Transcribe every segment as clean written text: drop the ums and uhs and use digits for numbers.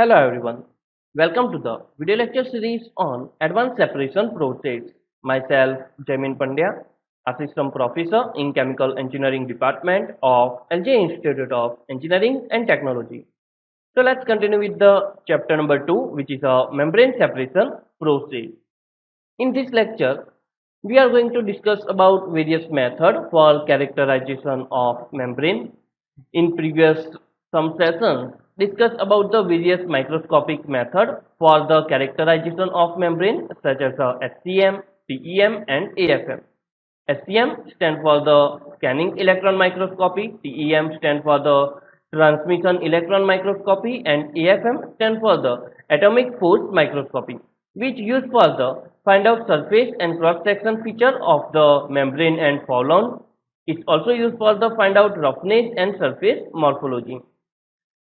Hello everyone, welcome to the video lecture series on Advanced Separation Process. Myself, Jamin Pandya, Assistant Professor in Chemical Engineering Department of LJIET Institute of Engineering and Technology. So let's continue with the chapter number 2, which is a membrane separation process. In this lecture, we are going to discuss about various methods for characterization of membrane. In previous some sessions, discuss about the various microscopic method for the characterization of membrane such as SCM, TEM and AFM. SCM stands for the scanning electron microscopy, TEM stands for the transmission electron microscopy and AFM stands for the atomic force microscopy, which used for the find out surface and cross section feature of the membrane and Fouillon. It's also used for the find out roughness and surface morphology.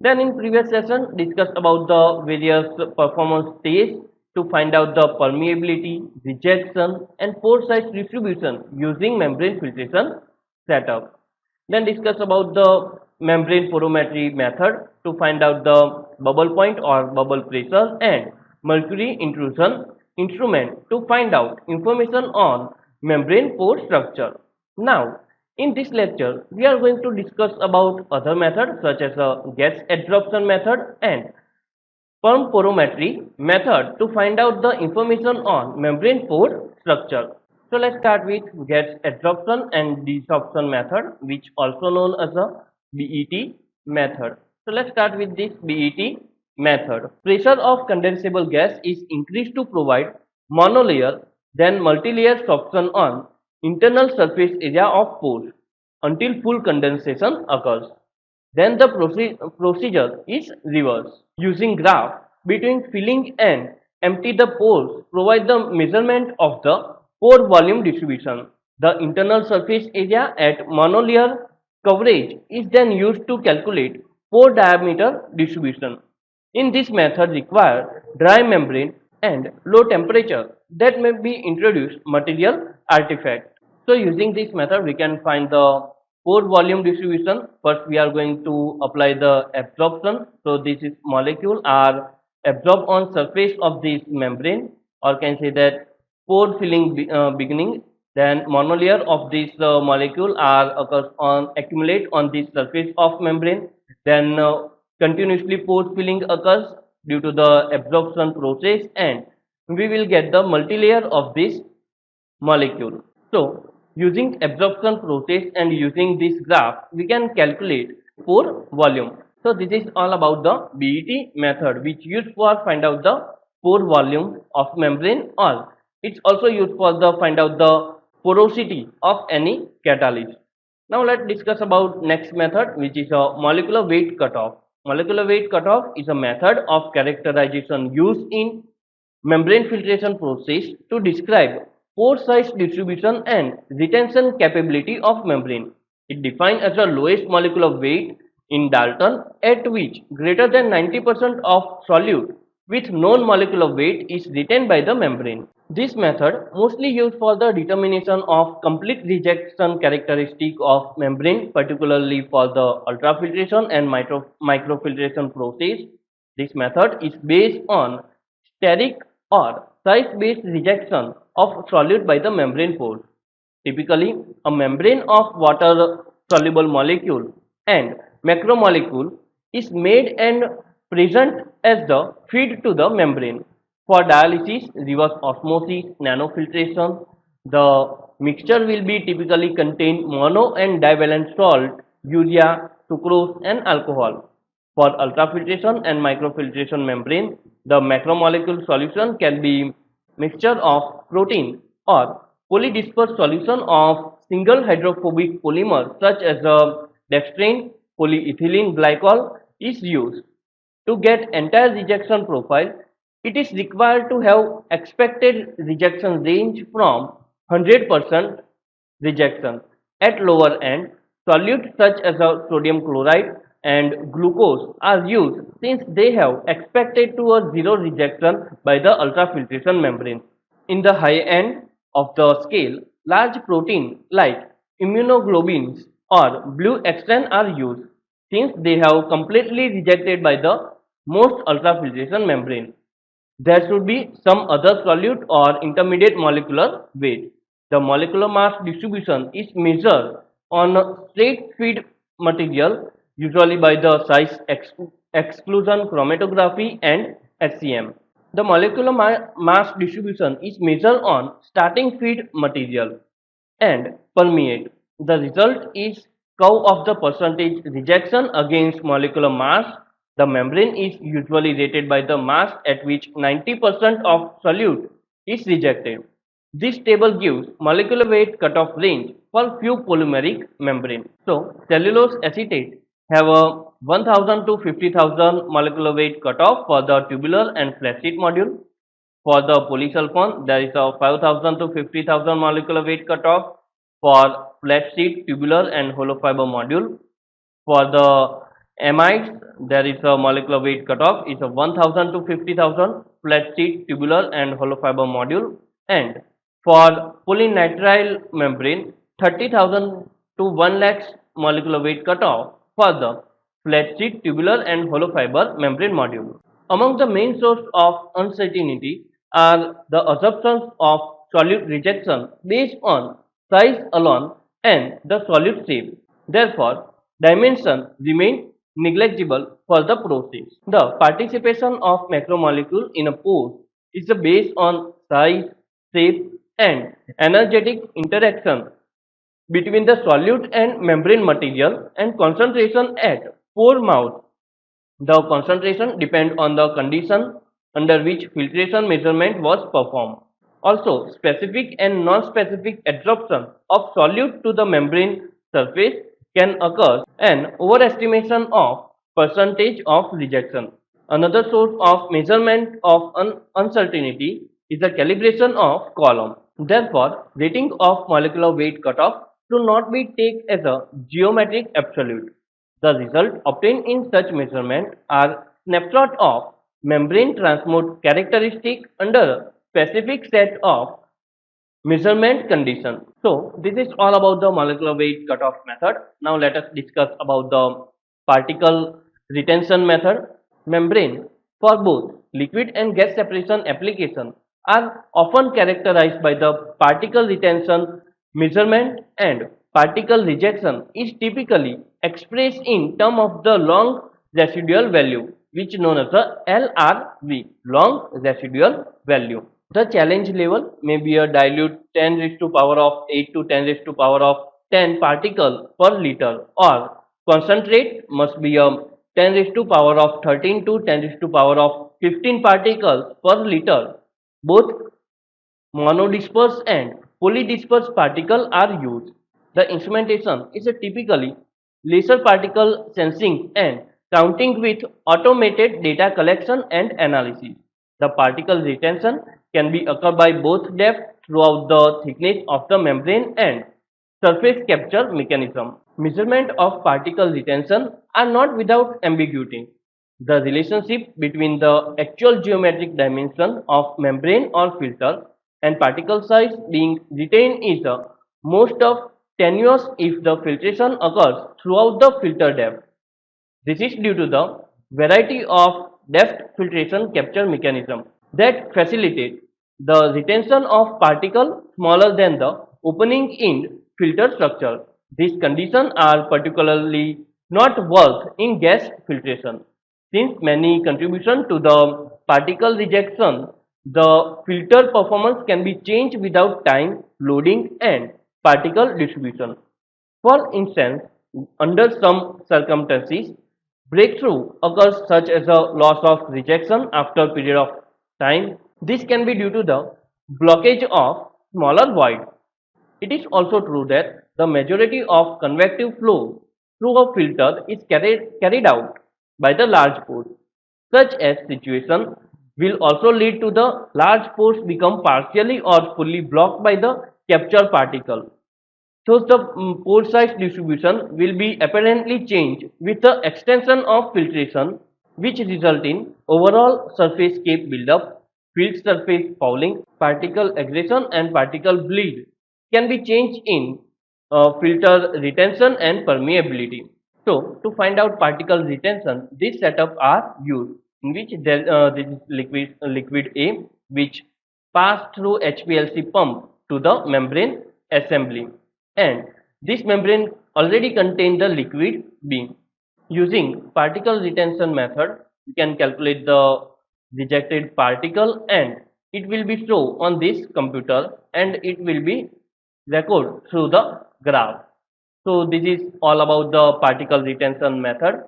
Then in previous session discussed about the various performance tests to find out the permeability, rejection and pore size distribution using membrane filtration setup. Then discuss about the membrane porometry method to find out the bubble point or bubble pressure and mercury intrusion instrument to find out information on membrane pore structure. Now in this lecture, we are going to discuss about other methods such as a gas adsorption method and permporometry method to find out the information on membrane pore structure. So let's start with gas adsorption and desorption method, which also known as a BET method. So let's start with this BET method. Pressure of condensable gas is increased to provide monolayer then multilayer sorption on internal surface area of pores until full condensation occurs. Then the procedure is reversed. Using graph between filling and empty the pores provide the measurement of the pore volume distribution. The internal surface area at monolayer coverage is then used to calculate pore diameter distribution. In this method require dry membrane and low temperature that may be introduced material artifact. So using this method we can find the pore volume distribution. First we are going to apply the absorption. So this is molecule are absorbed on surface of this membrane, or can say that pore filling beginning. Then monolayer of this molecule are occurs on accumulate on this surface of membrane. Then continuously pore filling occurs due to the absorption process and we will get the multilayer of this molecule. So using absorption process and using this graph we can calculate pore volume. So this is all about the BET method, which used for find out the pore volume of membrane, or it's also used for the find out the porosity of any catalyst. Now let's discuss about next method, which is a molecular weight cutoff. Molecular weight cutoff is a method of characterization used in membrane filtration process to describe pore size distribution and retention capability of membrane. It defined as the lowest molecular weight in Dalton at which greater than 90% of solute with known molecular weight is retained by the membrane. This method mostly used for the determination of complete rejection characteristic of membrane, particularly for the ultrafiltration and microfiltration process. This method is based on steric or size-based rejection of solute by the membrane pores. Typically, a membrane of water-soluble molecule and macromolecule is made and present as the feed to the membrane. For dialysis, reverse osmosis, nanofiltration, the mixture will be typically contain mono and divalent salt, urea, sucrose and alcohol. For ultrafiltration and microfiltration membrane, the macromolecule solution can be mixture of protein or polydispersed solution of single hydrophobic polymer such as dextrane polyethylene glycol is used. To get entire rejection profile, it is required to have expected rejection range from 100% rejection. At lower end, solutes such as sodium chloride and glucose are used since they have expected to a zero rejection by the ultrafiltration membrane. In the high end of the scale, large protein like immunoglobulins or blue extran are used since they have completely rejected by the most ultrafiltration membrane. There should be some other solute or intermediate molecular weight. The molecular mass distribution is measured on a straight feed material, usually by the size exclusion chromatography and SCM. The molecular mass distribution is measured on starting feed material and permeate. The result is curve of the percentage rejection against molecular mass. The membrane is usually rated by the mass at which 90% of solute is rejected. This table gives molecular weight cutoff range for few polymeric membrane. So, cellulose acetate have a 1000 to 50,000 molecular weight cutoff for the tubular and flat sheet module. For the polysulfone, there is a 5000 to 50,000 molecular weight cutoff for flat sheet, tubular and hollow fiber module. For the amides, there is a molecular weight cutoff is a 1000 to 50,000 flat sheet, tubular and hollow fiber module. And for polynitrile membrane, 30,000 to 1 lakh molecular weight cutoff for the flat sheet, tubular and hollow fiber membrane module. Among the main sources of uncertainty are the assumptions of solute rejection based on size alone and the solute shape. Therefore, dimension remain negligible for the process. The participation of macromolecule in a pore is based on size, shape and energetic interaction between the solute and membrane material and concentration at pore mouth. The concentration depends on the condition under which filtration measurement was performed. Also, specific and non-specific adsorption of solute to the membrane surface can occur and overestimation of percentage of rejection. Another source of measurement of uncertainty is the calibration of column. Therefore, rating of molecular weight cutoff should not be taken as a geometric absolute. The results obtained in such measurement are snapshot of membrane transport characteristic under a specific set of measurement conditions. So this is all about the molecular weight cutoff method. Now let us discuss about the particle retention method. Membrane for both liquid and gas separation application are often characterized by the particle retention measurement, and particle rejection is typically expressed in terms of the long residual value, which known as the LRV, long residual value. The challenge level may be a dilute 10 raised to power of 8 to 10 raised to power of 10 particle per liter, or concentrate must be a 10 raised to power of 13 to 10 raised to power of 15 particles per liter. Both monodisperse and polydisperse particle are used. The instrumentation is a typically laser particle sensing and counting with automated data collection and analysis. The particle retention can be occurred by both depth throughout the thickness of the membrane and surface capture mechanism. Measurement of particle retention are not without ambiguity. The relationship between the actual geometric dimension of membrane or filter and particle size being retained is most of tenuous if the filtration occurs throughout the filter depth. This is due to the variety of depth filtration capture mechanism that facilitate the retention of particle smaller than the opening in filter structure. These conditions are particularly not worked in gas filtration. Since many contribution to the particle rejection, the filter performance can be changed without time, loading and particle distribution. For instance, under some circumstances, breakthrough occurs such as a loss of rejection after a period of time. This can be due to the blockage of smaller void. It is also true that the majority of convective flow through a filter is carried out by the large pores. Such a situation will also lead to the large pores become partially or fully blocked by the capture particle. Thus, the pore size distribution will be apparently changed with the extension of filtration, which result in overall surface cape buildup, field surface fouling, particle aggression and particle bleed can be changed in filter retention and permeability. So, to find out particle retention, these setups are used. in which this is liquid A, which pass through HPLC pump to the membrane assembly, and this membrane already contain the liquid B. Using particle retention method, we can calculate the rejected particle, and it will be shown on this computer, and it will be record through the graph. So this is all about the particle retention method.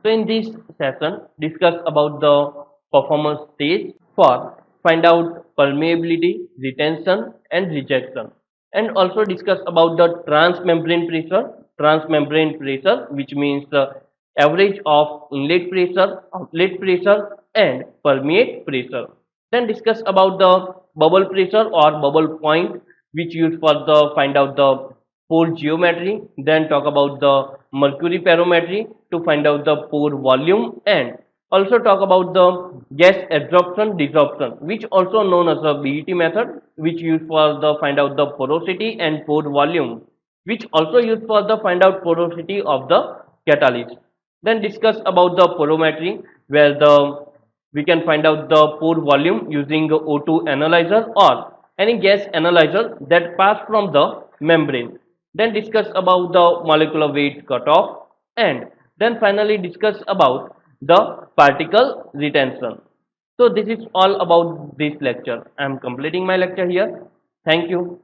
So in this session, discuss about the performance stage for find out permeability, retention and rejection, and also discuss about the transmembrane pressure. Transmembrane pressure, which means the average of inlet pressure, outlet pressure and permeate pressure. Then discuss about the bubble pressure or bubble point, which used for the find out the pore geometry. Then talk about the mercury barometry to find out the pore volume, and also talk about the gas absorption desorption, which also known as the BET method, which used for the find out the porosity and pore volume, which also used for the find out porosity of the catalyst. Then discuss about the porometry, where the we can find out the pore volume using a O2 analyzer or any gas analyzer that pass from the membrane. Then discuss about the molecular weight cutoff, and then finally discuss about the particle retention. So this is all about this lecture. I am completing my lecture here. Thank you.